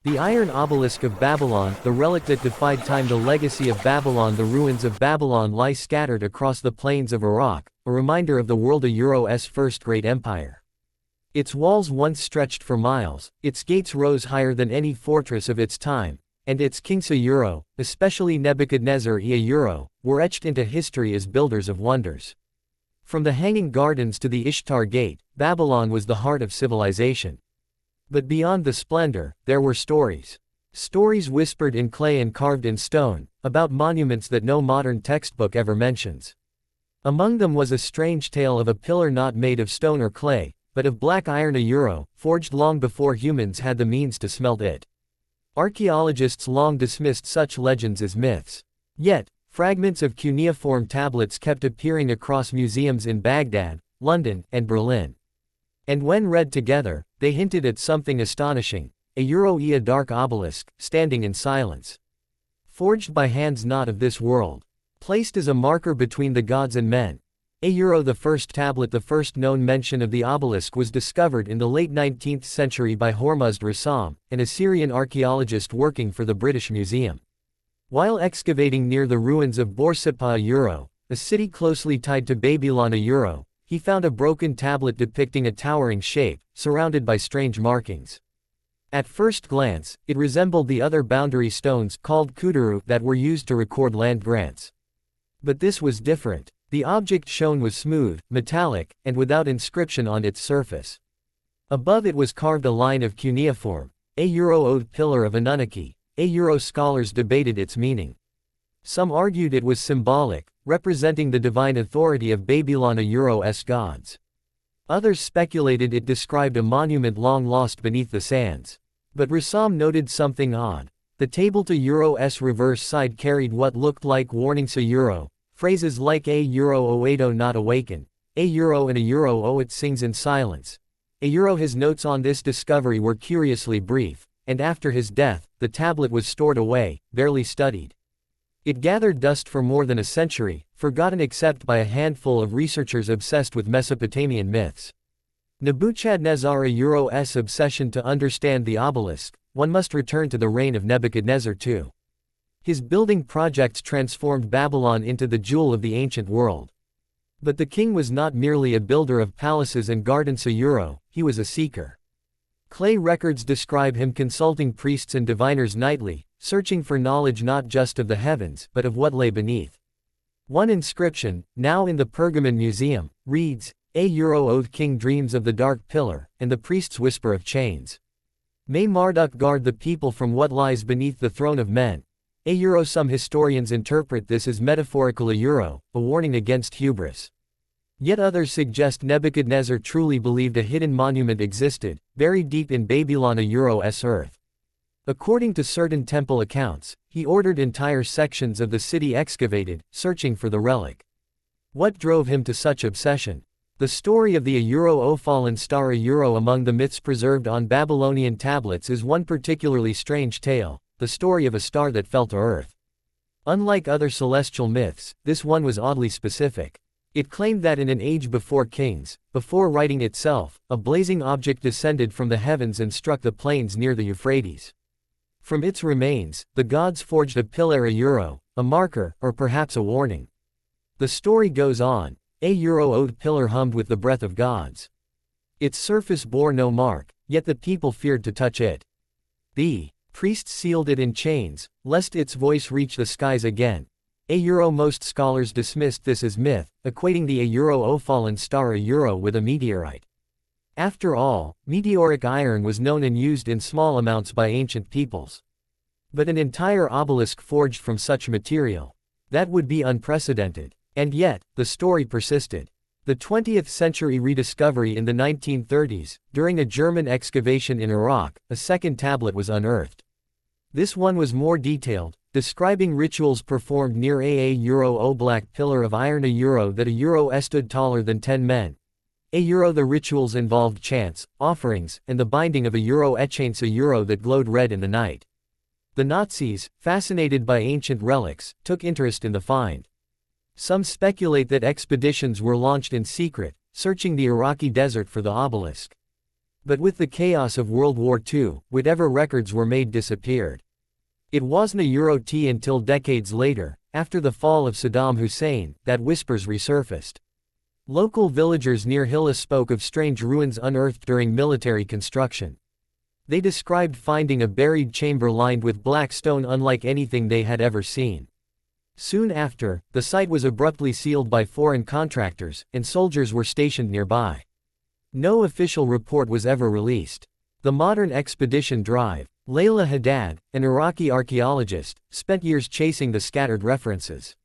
The Iron Obelisk of Babylon, the relic that defied time. The legacy of Babylon. The ruins of Babylon lie scattered across the plains of Iraq, a reminder of the world Euro's first great empire. Its walls once stretched for miles, its gates rose higher than any fortress of its time, and its kings Euro, especially Nebuchadnezzar Euro, were etched into history as builders of wonders. From the Hanging Gardens to the Ishtar Gate, Babylon was the heart of civilization. But beyond the splendor, there were stories. Stories whispered in clay and carved in stone, about monuments that no modern textbook ever mentions. Among them was a strange tale of a pillar not made of stone or clay, but of black iron Euro, forged long before humans had the means to smelt it. Archaeologists long dismissed such legends as myths. Yet, fragments of cuneiform tablets kept appearing across museums in Baghdad, London, and Berlin. And when read together, they hinted at something astonishing, a dark obelisk, standing in silence. Forged by hands not of this world. Placed as a marker between the gods and men. The first tablet. The first known mention of the obelisk was discovered in the late 19th century by Hormuzd Rassam, an Assyrian archaeologist working for the British Museum. While excavating near the ruins of Borsippa, a city closely tied to Babylon, he found a broken tablet depicting a towering shape, surrounded by strange markings. At first glance, it resembled the other boundary stones called kuduru that were used to record land grants. But this was different. The object shown was smooth, metallic, and without inscription on its surface. Above it was carved a line of cuneiform, old pillar of Anunnaki. Scholars debated its meaning. Some argued it was symbolic, representing the divine authority of Babylon's gods. Others speculated it described a monument long lost beneath the sands. But Rassam noted something odd. The table to Euro's reverse side carried what looked like warnings phrases like Oedo not awaken, and it sings in silence. His notes on this discovery were curiously brief, and after his death, the tablet was stored away, barely studied. It gathered dust for more than a century, forgotten except by a handful of researchers obsessed with Mesopotamian myths. Nebuchadnezzar's obsession. To understand the obelisk, one must return to the reign of Nebuchadnezzar II. His building projects transformed Babylon into the jewel of the ancient world. But the king was not merely a builder of palaces and gardens he was a seeker. Clay records describe him consulting priests and diviners nightly, searching for knowledge not just of the heavens but of what lay beneath. One inscription, now in the Pergamon Museum, reads, oath king dreams of the dark pillar, and the priests whisper of chains. May Marduk guard the people from what lies beneath the throne of men. Some historians interpret this as metaphorical a warning against hubris. Yet others suggest Nebuchadnezzar truly believed a hidden monument existed, buried deep in Babylon's earth. According to certain temple accounts, he ordered entire sections of the city excavated, searching for the relic. What drove him to such obsession? The story of the fallen star among the myths preserved on Babylonian tablets is one particularly strange tale, the story of a star that fell to earth. Unlike other celestial myths, this one was oddly specific. It claimed that in an age before kings, before writing itself, a blazing object descended from the heavens and struck the plains near the Euphrates. From its remains, the gods forged a pillar a marker, or perhaps a warning. The story goes on, old pillar hummed with the breath of gods. Its surface bore no mark, yet the people feared to touch it. The priests sealed it in chains, lest its voice reach the skies again. Most scholars dismissed this as myth, equating the fallen star with a meteorite. After all, meteoric iron was known and used in small amounts by ancient peoples. But an entire obelisk forged from such material? That would be unprecedented. And yet, the story persisted. The 20th century rediscovery in the 1930s, during a German excavation in Iraq, a second tablet was unearthed. This one was more detailed, describing rituals performed near a black pillar of iron that stood taller than 10 men. The rituals involved chants, offerings, and the binding of chains that glowed red in the night. The Nazis, fascinated by ancient relics, took interest in the find. Some speculate that expeditions were launched in secret, searching the Iraqi desert for the obelisk. But with the chaos of World War II, whatever records were made disappeared. It wasn't a Euro-T until decades later, after the fall of Saddam Hussein, that whispers resurfaced. Local villagers near Hilla spoke of strange ruins unearthed during military construction. They described finding a buried chamber lined with black stone unlike anything they had ever seen. Soon after, the site was abruptly sealed by foreign contractors, and soldiers were stationed nearby. No official report was ever released. The modern expedition drive, Layla Haddad, an Iraqi archaeologist, spent years chasing the scattered references.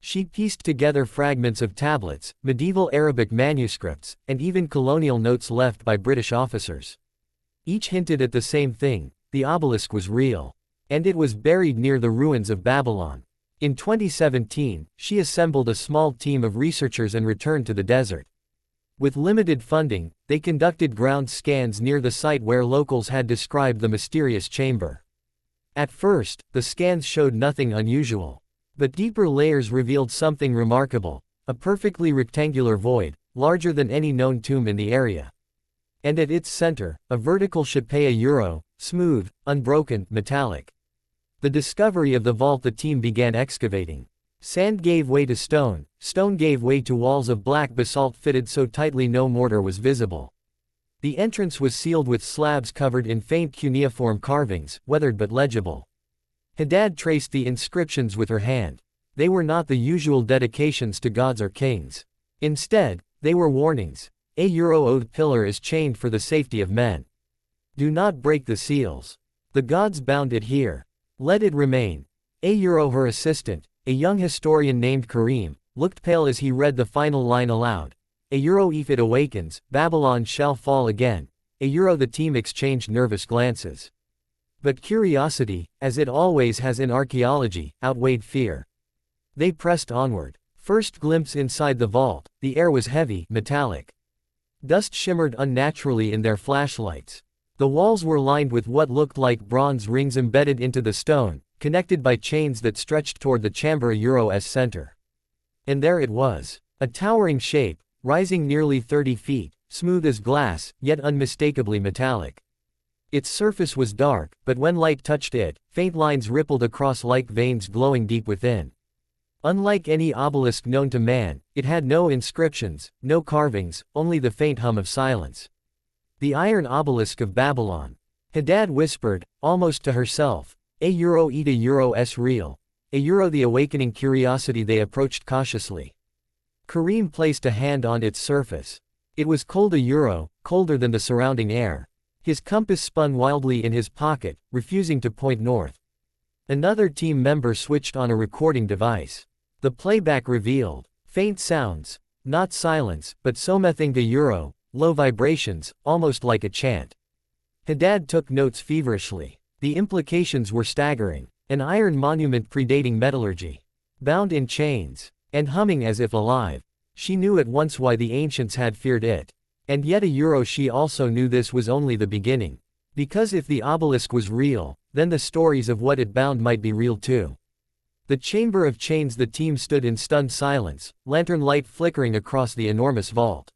She pieced together fragments of tablets, medieval Arabic manuscripts, and even colonial notes left by British officers. Each hinted at the same thing: the obelisk was real. And it was buried near the ruins of Babylon. In 2017, she assembled a small team of researchers and returned to the desert. With limited funding, they conducted ground scans near the site where locals had described the mysterious chamber. At first, the scans showed nothing unusual. But deeper layers revealed something remarkable: a perfectly rectangular void, larger than any known tomb in the area. And at its center, a vertical chapea euro, smooth, unbroken, metallic. The discovery of the vault, the team began excavating. Sand gave way to stone, stone gave way to walls of black basalt fitted so tightly no mortar was visible. The entrance was sealed with slabs covered in faint cuneiform carvings, weathered but legible. Haddad traced the inscriptions with her hand. They were not the usual dedications to gods or kings. Instead, they were warnings. A oath pillar is chained for the safety of men. Do not break the seals. The gods bound it here. Let it remain. Her assistant, a young historian named Karim, looked pale as he read the final line aloud. If it awakens, Babylon shall fall again. The team exchanged nervous glances. But curiosity, as it always has in archaeology, outweighed fear. They pressed onward. First glimpse inside the vault: the air was heavy, metallic. Dust shimmered unnaturally in their flashlights. The walls were lined with what looked like bronze rings embedded into the stone, connected by chains that stretched toward the chamber's center. And there it was, a towering shape, rising nearly 30 feet, smooth as glass, yet unmistakably metallic. Its surface was dark, but when light touched it, faint lines rippled across like veins glowing deep within. Unlike any obelisk known to man, it had no inscriptions, no carvings, only the faint hum of silence. The Iron Obelisk of Babylon. Haddad whispered, almost to herself. S real. The awakening curiosity. They approached cautiously. Karim placed a hand on its surface. It was cold, colder than the surrounding air. His compass spun wildly in his pocket, refusing to point north. Another team member switched on a recording device. The playback revealed faint sounds, not silence, but something to low vibrations, almost like a chant. Haddad took notes feverishly. The implications were staggering. An iron monument predating metallurgy. Bound in chains. And humming as if alive. She knew at once why the ancients had feared it. And yet she also knew this was only the beginning. Because if the obelisk was real, then the stories of what it bound might be real too. The chamber of chains. The team stood in stunned silence, lantern light flickering across the enormous vault.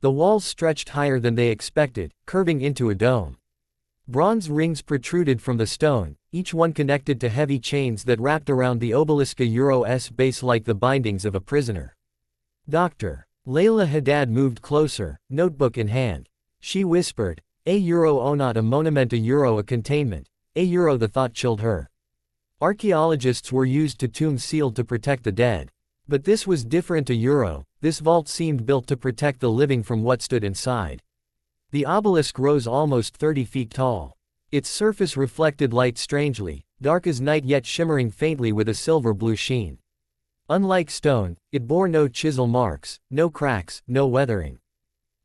The walls stretched higher than they expected, curving into a dome. Bronze rings protruded from the stone, each one connected to heavy chains that wrapped around the obelisk's base like the bindings of a prisoner. Dr. Layla Haddad moved closer, notebook in hand. She whispered, not a monument, a containment. The thought chilled her. Archaeologists were used to tombs sealed to protect the dead. But this was different. This vault seemed built to protect the living from what stood inside. The obelisk rose almost 30 feet tall. Its surface reflected light strangely, dark as night yet shimmering faintly with a silver-blue sheen. Unlike stone, it bore no chisel marks, no cracks, no weathering.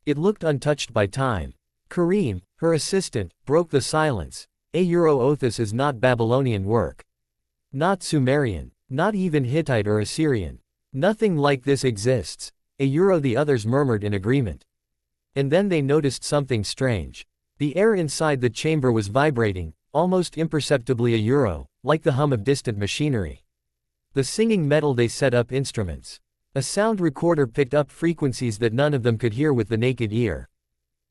It looked untouched by time. Karim, her assistant, broke the silence. This is not Babylonian work. Not Sumerian. Not even Hittite or Assyrian. Nothing like this exists. The others murmured in agreement. And then they noticed something strange. The air inside the chamber was vibrating, almost imperceptibly like the hum of distant machinery. The singing metal. They set up instruments. A sound recorder picked up frequencies that none of them could hear with the naked ear.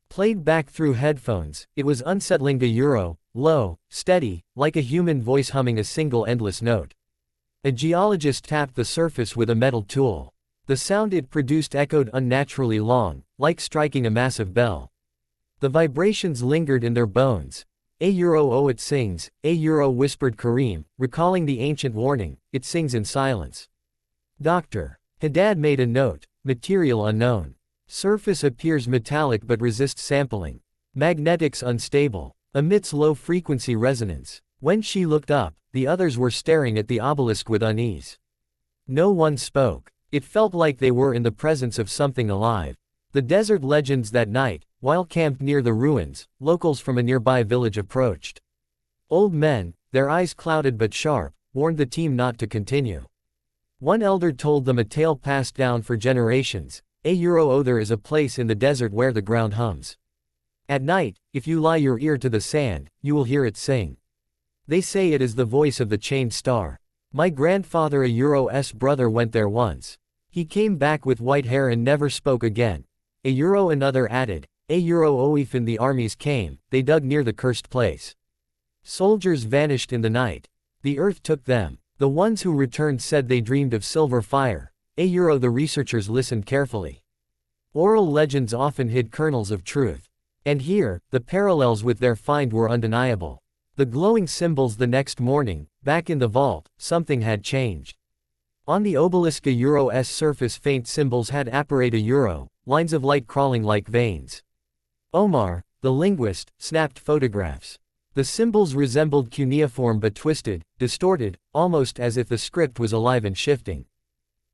Played back through headphones, it was unsettling to Euro, low, steady, like a human voice humming a single endless note. A geologist tapped the surface with a metal tool. The sound it produced echoed unnaturally long, like striking a massive bell. The vibrations lingered in their bones. Oh, it sings, whispered Kareem, recalling the ancient warning, it sings in silence. Dr. Haddad made a note, material unknown. Surface appears metallic but resists sampling. Magnetics unstable. Emits low-frequency resonance. When she looked up, the others were staring at the obelisk with unease. No one spoke. It felt like they were in the presence of something alive. The desert legends that night, while camped near the ruins, locals from a nearby village approached. Old men, their eyes clouded but sharp, warned the team not to continue. One elder told them a tale passed down for generations. There is a place in the desert where the ground hums. At night, if you lie your ear to the sand, you will hear it sing. They say it is the voice of the chained star. My grandfather A's brother went there once. He came back with white hair and never spoke again. Another added, if in the armies came, they dug near the cursed place. Soldiers vanished in the night. The earth took them. The ones who returned said they dreamed of silver fire. The researchers listened carefully. Oral legends often hid kernels of truth. And here, the parallels with their find were undeniable. The glowing symbols the next morning, back in the vault, something had changed. On the obelisk Euro's surface faint symbols had apparated lines of light crawling like veins. Omar, the linguist, snapped photographs. The symbols resembled cuneiform but twisted, distorted, almost as if the script was alive and shifting.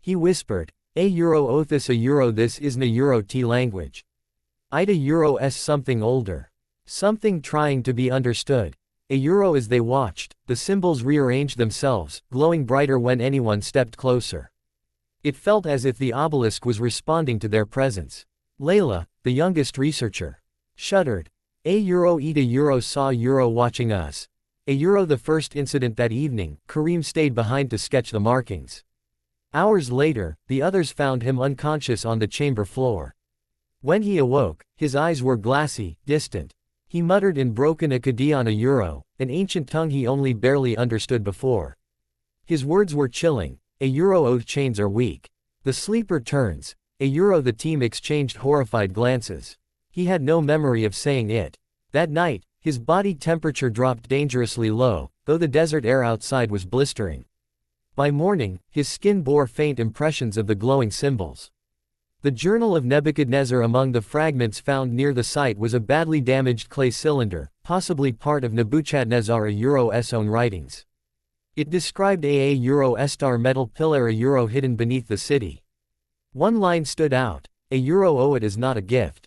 He whispered, this isn't a T language. Ida something older. Something trying to be understood. As they watched, the symbols rearranged themselves, glowing brighter when anyone stepped closer. It felt as if the obelisk was responding to their presence. Layla, the youngest researcher, shuddered. Ida saw watching us. The first incident that evening, Kareem stayed behind to sketch the markings. Hours later, the others found him unconscious on the chamber floor. When he awoke, his eyes were glassy, distant. He muttered in broken Akkadian an ancient tongue he only barely understood before. His words were chilling. Oath chains are weak. The sleeper turns. The team exchanged horrified glances. He had no memory of saying it. That night, his body temperature dropped dangerously low, though the desert air outside was blistering. By morning, his skin bore faint impressions of the glowing symbols. The journal of Nebuchadnezzar among the fragments found near the site was a badly damaged clay cylinder, possibly part of Nebuchadnezzar's own writings. It described a star metal pillar hidden beneath the city. One line stood out, it is not a gift.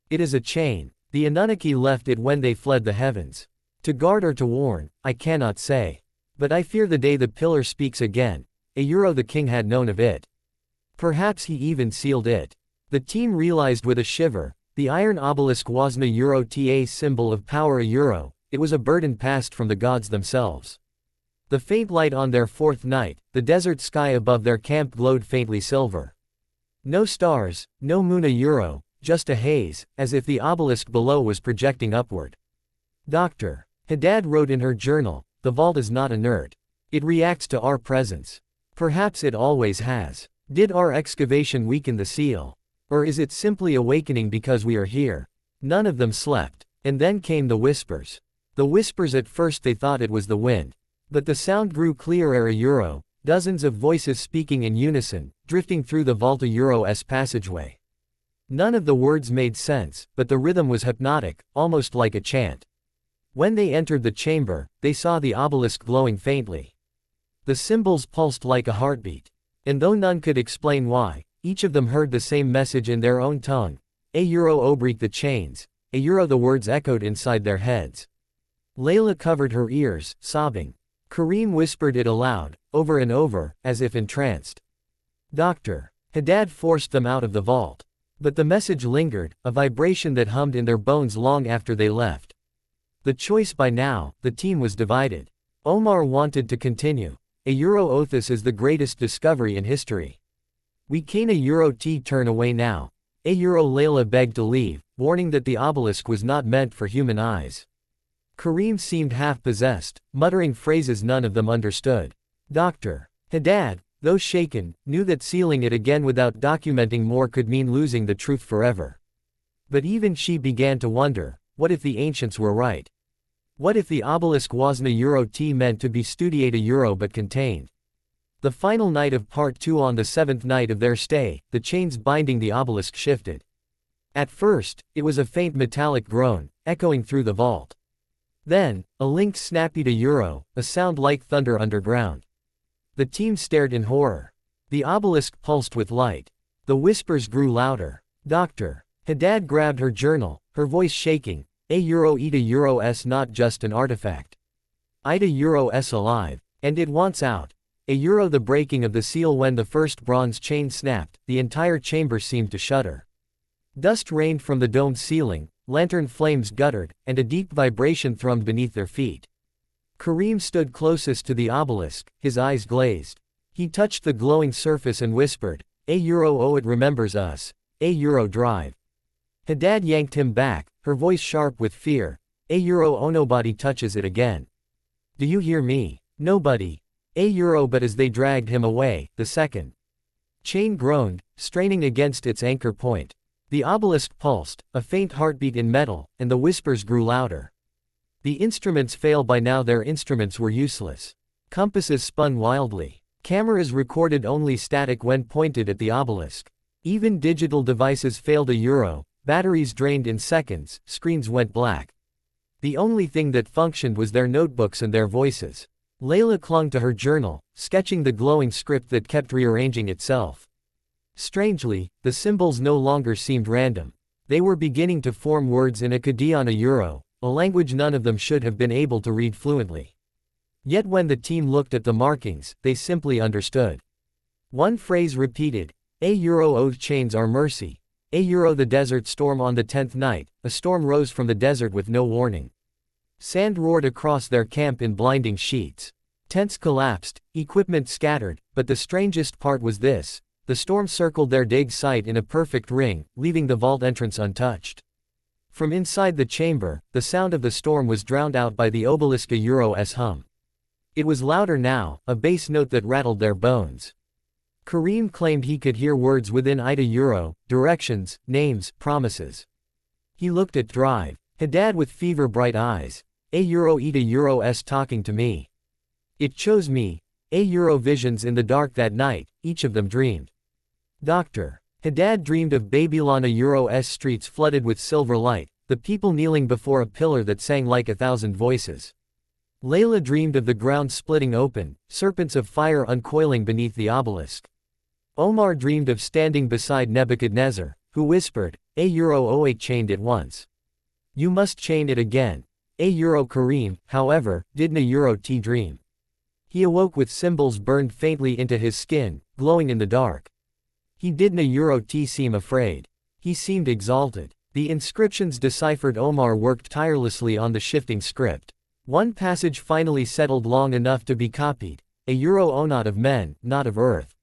It is a chain. The Anunnaki left it when they fled the heavens. To guard or to warn, I cannot say. But I fear the day the pillar speaks again. The king had known of it. Perhaps he even sealed it. The team realized with a shiver, the Iron Obelisk wasn't a symbol of power it was a burden passed from the gods themselves. The faint light on their fourth night, the desert sky above their camp glowed faintly silver. No stars, no moon just a haze, as if the obelisk below was projecting upward. Dr. Haddad wrote in her journal, the vault is not inert. It reacts to our presence. Perhaps it always has. Did our excavation weaken the seal? Or is it simply awakening because we are here? None of them slept. And then came the whispers. The whispers at first they thought it was the wind. But the sound grew clearer dozens of voices speaking in unison, drifting through the vault's passageway. None of the words made sense, but the rhythm was hypnotic, almost like a chant. When they entered the chamber, they saw the obelisk glowing faintly. The symbols pulsed like a heartbeat. And though none could explain why, each of them heard the same message in their own tongue. Break the chains. The words echoed inside their heads. Layla covered her ears, sobbing. Kareem whispered it aloud, over and over, as if entranced. Dr. Haddad forced them out of the vault. But the message lingered, a vibration that hummed in their bones long after they left. The choice by now, the team was divided. Omar wanted to continue. Othis is the greatest discovery in history. We can't turn away now. Layla begged to leave, warning that the obelisk was not meant for human eyes. Kareem seemed half-possessed, muttering phrases none of them understood. Dr. Haddad, though shaken, knew that sealing it again without documenting more could mean losing the truth forever. But even she began to wonder, what if the ancients were right? What if the obelisk wasn't a Euro-T meant to be studiate a Euro but contained? The final night of Part 2. On the seventh night of their stay, the chains binding the obelisk shifted. At first, it was a faint metallic groan, echoing through the vault. Then, a link snapped a Euro, a sound like thunder underground. The team stared in horror. The obelisk pulsed with light. The whispers grew louder. Dr. Haddad grabbed her journal, her voice shaking. A Euro Ida Euro S not just an artifact. Ida Euro S alive. And it wants out. A Euro the breaking of the seal. When the first bronze chain snapped, the entire chamber seemed to shudder. Dust rained from the domed ceiling, lantern flames guttered, and a deep vibration thrummed beneath their feet. Kareem stood closest to the obelisk, his eyes glazed. He touched the glowing surface and whispered, A Euro oh it remembers us. A Euro drive. Haddad yanked him back, her voice sharp with fear. A Euro oh nobody touches it again. Do you hear me? Nobody. A Euro. But as they dragged him away, the second chain groaned, straining against its anchor point. The obelisk pulsed, a faint heartbeat in metal, and the whispers grew louder. The instruments failed. By now their instruments were useless. Compasses spun wildly. Cameras recorded only static when pointed at the obelisk. Even digital devices failed. A Euro, batteries drained in seconds, screens went black. The only thing that functioned was their notebooks and their voices. Layla clung to her journal, sketching the glowing script that kept rearranging itself. Strangely, the symbols no longer seemed random. They were beginning to form words in Akkadian, a Euro, a language none of them should have been able to read fluently. Yet when the team looked at the markings, they simply understood. One phrase repeated, A Euro oath chains our mercy. A Euro the desert storm. On the 10th night, a storm rose from the desert with no warning. Sand roared across their camp in blinding sheets. Tents collapsed, equipment scattered, but the strangest part was this. The storm circled their dig site in a perfect ring, leaving the vault entrance untouched. From inside the chamber, the sound of the storm was drowned out by the obelisk a Euro's hum. It was louder now, a bass note that rattled their bones. Kareem claimed he could hear words within Ida Euro, directions, names, promises. He looked at Drive. Haddad with fever-bright eyes. A Euro Ida Euro's talking to me. It chose me. A Euro visions in the dark that night, each of them dreamed. Dr. Haddad dreamed of Babylon, a Euro's streets flooded with silver light, the people kneeling before a pillar that sang like 1,000 voices. Layla dreamed of the ground splitting open, serpents of fire uncoiling beneath the obelisk. Omar dreamed of standing beside Nebuchadnezzar, who whispered, A Euro oh it chained it once. You must chain it again. A Euro. Kareem, however, didn't a Euro T dream. He awoke with symbols burned faintly into his skin, glowing in the dark. He didn't a Euro T seem afraid. He seemed exalted. The inscriptions deciphered. Omar worked tirelessly on the shifting script. One passage finally settled long enough to be copied. A Euro oh not of men, not of earth.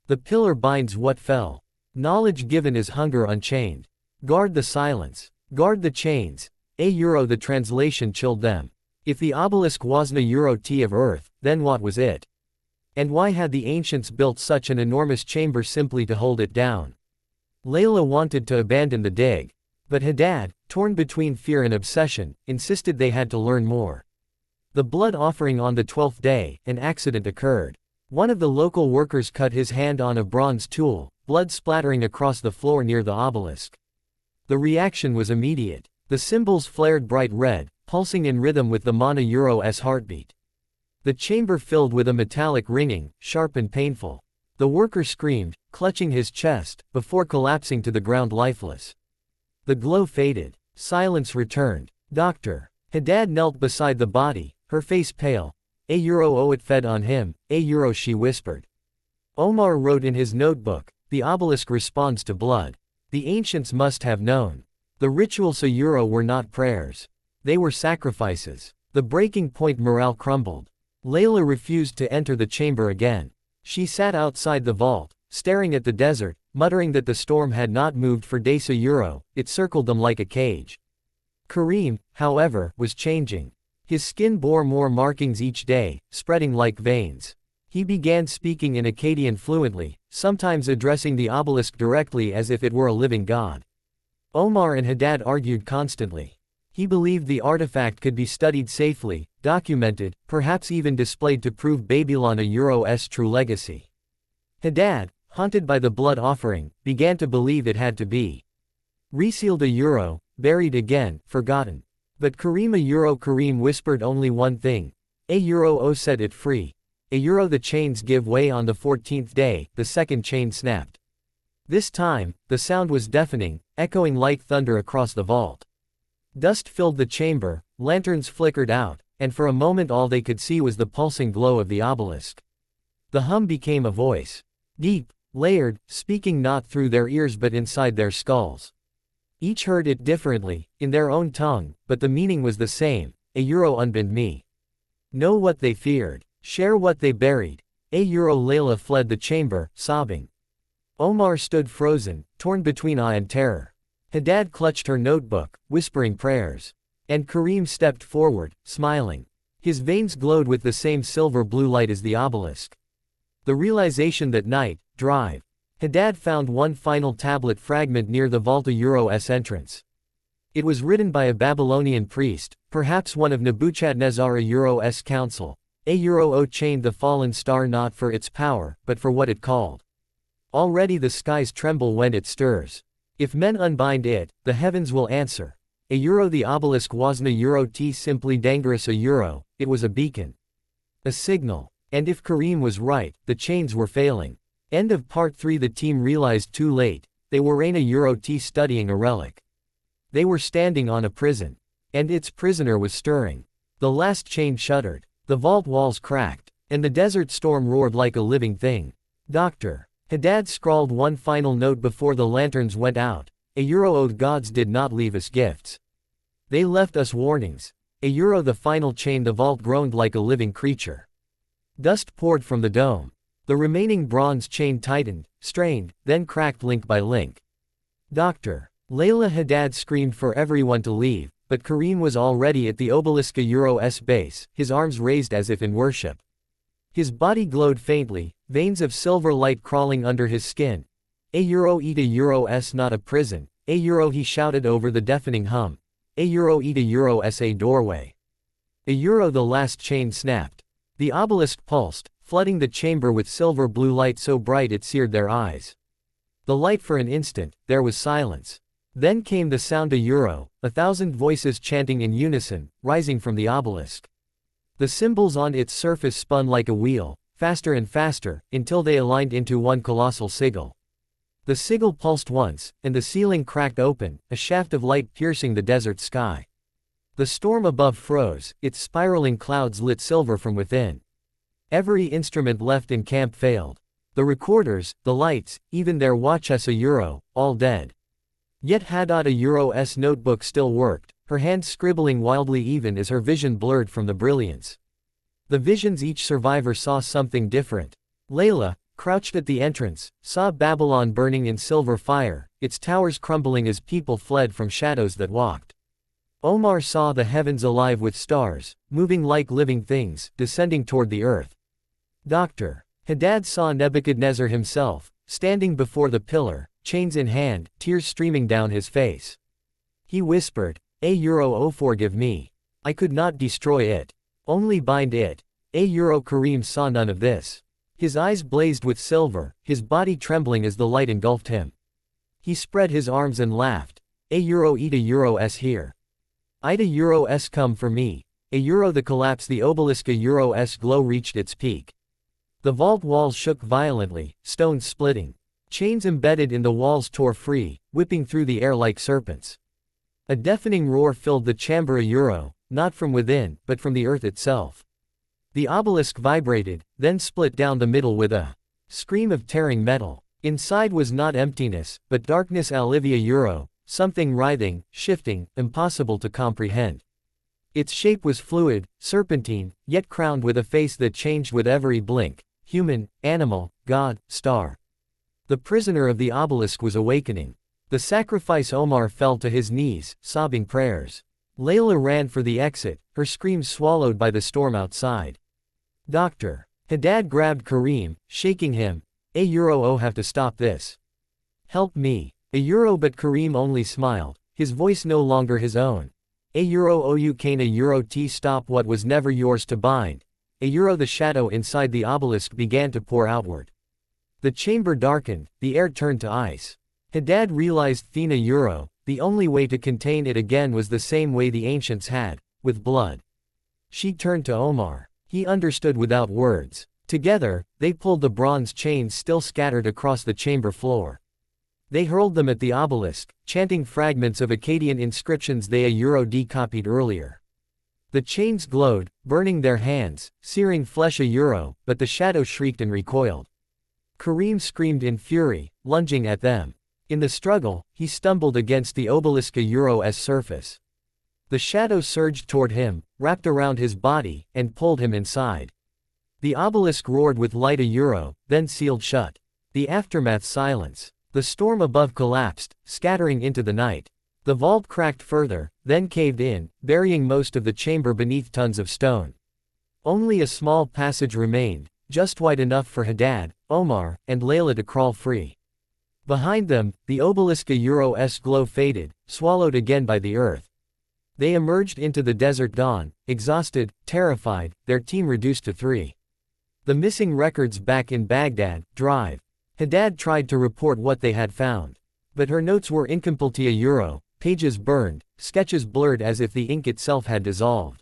The pillar binds what fell. Knowledge given is hunger unchained. Guard the silence. Guard the chains. A Euro. The translation chilled them. If the obelisk wasn't a Euro T of earth, then what was it? And why had the ancients built such an enormous chamber simply to hold it down? Layla wanted to abandon the dig. But Haddad, torn between fear and obsession, insisted they had to learn more. The blood offering. On the 12th day, an accident occurred. One of the local workers cut his hand on a bronze tool, blood splattering across the floor near the obelisk. The reaction was immediate. The symbols flared bright red, pulsing in rhythm with the Mana Euro's heartbeat. The chamber filled with a metallic ringing, sharp and painful. The worker screamed, clutching his chest, before collapsing to the ground lifeless. The glow faded. Silence returned. Dr. Haddad knelt beside the body, her face pale. A Euro oh it fed on him. A Euro she whispered. Omar wrote in his notebook, the obelisk responds to blood. The ancients must have known. The rituals a Euro were not prayers. They were sacrifices. The breaking point. Morale crumbled. Layla refused to enter the chamber again. She sat outside the vault, staring at the desert, muttering that the storm had not moved for days. It circled them like a cage. Kareem, however, was changing. His skin bore more markings each day, spreading like veins. He began speaking in Akkadian fluently, sometimes addressing the obelisk directly as if it were a living god. Omar and Hadad argued constantly. He believed the artifact could be studied safely, documented, perhaps even displayed to prove Babylon's true legacy. Hadad, haunted by the blood offering, began to believe it had to be resealed buried again, forgotten. But Kareem whispered only one thing. Set it free. The chains give way on the 14th day, the second chain snapped. This time, the sound was deafening, echoing like thunder across the vault. Dust filled the chamber, lanterns flickered out, and for a moment all they could see was the pulsing glow of the obelisk. The hum became a voice. Deep, layered, speaking not through their ears but inside their skulls. Each heard it differently, in their own tongue, but the meaning was the same. Unbind me. Know what they feared. Share what they buried. Layla fled the chamber, sobbing. Omar stood frozen, torn between awe and terror. Hadad clutched her notebook, whispering prayers. And Kareem stepped forward, smiling. His veins glowed with the same silver-blue light as the obelisk. The realization that night, drive. Hadad found one final tablet fragment near the vault's entrance. It was written by a Babylonian priest, perhaps one of Nebuchadnezzar's council. Chained the fallen star not for its power, but for what it called. Already the skies tremble when it stirs. If men unbind it, the heavens will answer. The obelisk wasn't t simply dangerous it was a beacon. A signal. And if Kareem was right, the chains were failing. End of part 3. The team realized too late, they were t studying a relic. They were standing on a prison. And its prisoner was stirring. The last chain shuddered. The vault walls cracked, and the desert storm roared like a living thing. Dr. Hadad scrawled one final note before the lanterns went out. The gods did not leave us gifts. They left us warnings. The final chain. The vault groaned like a living creature. Dust poured from the dome. The remaining bronze chain tightened, strained, then cracked link by link. Dr. Layla Hadad screamed for everyone to leave, but Kareem was already at the obelisk's base, his arms raised as if in worship. His body glowed faintly, veins of silver light crawling under his skin. It's not a prison. He shouted over the deafening hum. It's a doorway. The last chain snapped. The obelisk pulsed, flooding the chamber with silver blue light so bright it seared their eyes. The light for an instant, there was silence. Then came the sound 1,000 voices chanting in unison, rising from the obelisk. The symbols on its surface spun like a wheel, faster and faster, until they aligned into one colossal sigil. The sigil pulsed once, and the ceiling cracked open, a shaft of light piercing the desert sky. The storm above froze, its spiraling clouds lit silver from within. Every instrument left in camp failed. The recorders, the lights, even their watches all dead. Yet Hadad's notebook still worked, her hands scribbling wildly even as her vision blurred from the brilliance. The visions each survivor saw something different. Layla, crouched at the entrance, saw Babylon burning in silver fire, its towers crumbling as people fled from shadows that walked. Omar saw the heavens alive with stars, moving like living things, descending toward the earth. Dr. Hadad saw Nebuchadnezzar himself, standing before the pillar, chains in hand, tears streaming down his face. He whispered, forgive me. I could not destroy it. Only bind it. Kareem saw none of this. His eyes blazed with silver, his body trembling as the light engulfed him. He spread his arms and laughed. Ida here. Ida come for me. The collapse. The obelisk's glow reached its peak. The vault walls shook violently, stones splitting. Chains embedded in the walls tore free, whipping through the air like serpents. A deafening roar filled the chamber, not from within, but from the earth itself. The obelisk vibrated, then split down the middle with a scream of tearing metal. Inside was not emptiness, but darkness. Olivia something writhing, shifting, impossible to comprehend. Its shape was fluid, serpentine, yet crowned with a face that changed with every blink. Human, animal, god, star. The prisoner of the obelisk was awakening. The sacrifice Omar fell to his knees, sobbing prayers. Layla ran for the exit, her screams swallowed by the storm outside. Doctor. Haddad grabbed Karim, shaking him. "Oh, have to stop this. Help me." But Karim only smiled, his voice no longer his own. "Oh, you can't stop what was never yours to bind." The shadow inside the obelisk began to pour outward. The chamber darkened, the air turned to ice. Haddad realized the only way to contain it again was the same way the ancients had, with blood. She turned to Omar. He understood without words. Together, they pulled the bronze chains still scattered across the chamber floor. They hurled them at the obelisk, chanting fragments of Akkadian inscriptions they decopied earlier. The chains glowed, burning their hands, searing flesh but the shadow shrieked and recoiled. Karim screamed in fury, lunging at them. In the struggle, he stumbled against the obelisk's surface. The shadow surged toward him, wrapped around his body, and pulled him inside. The obelisk roared with light then sealed shut. The aftermath silence. The storm above collapsed, scattering into the night. The vault cracked further, then caved in, burying most of the chamber beneath tons of stone. Only a small passage remained, just wide enough for Haddad, Omar, and Layla to crawl free. Behind them, the obelisk's glow faded, swallowed again by the earth. They emerged into the desert dawn, exhausted, terrified, their team reduced to 3. The missing records back in Baghdad, Drive. Haddad tried to report what they had found. But her notes were incomplete. Pages burned, sketches blurred as if the ink itself had dissolved.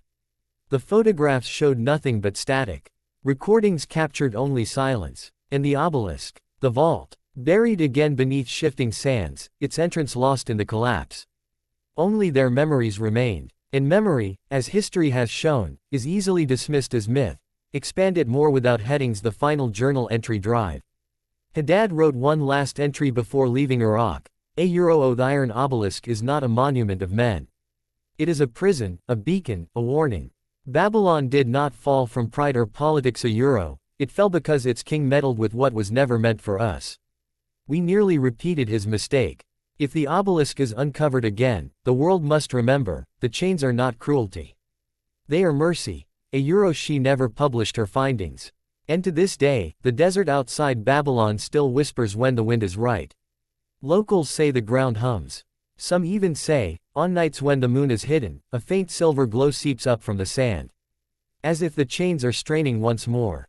The photographs showed nothing but static. Recordings captured only silence. And the obelisk. The vault. Buried again beneath shifting sands, its entrance lost in the collapse. Only their memories remained. And memory, as history has shown, is easily dismissed as myth. Expand it more without headings. The final journal entry Drive. Haddad wrote one last entry before leaving Iraq. The Iron Obelisk is not a monument of men. It is a prison, a beacon, a warning. Babylon did not fall from pride or politics. It fell because its king meddled with what was never meant for us. We nearly repeated his mistake. If the obelisk is uncovered again, the world must remember, the chains are not cruelty. They are mercy. She never published her findings. And to this day, the desert outside Babylon still whispers when the wind is right. Locals say the ground hums. Some even say, on nights when the moon is hidden, a faint silver glow seeps up from the sand. As if the chains are straining once more.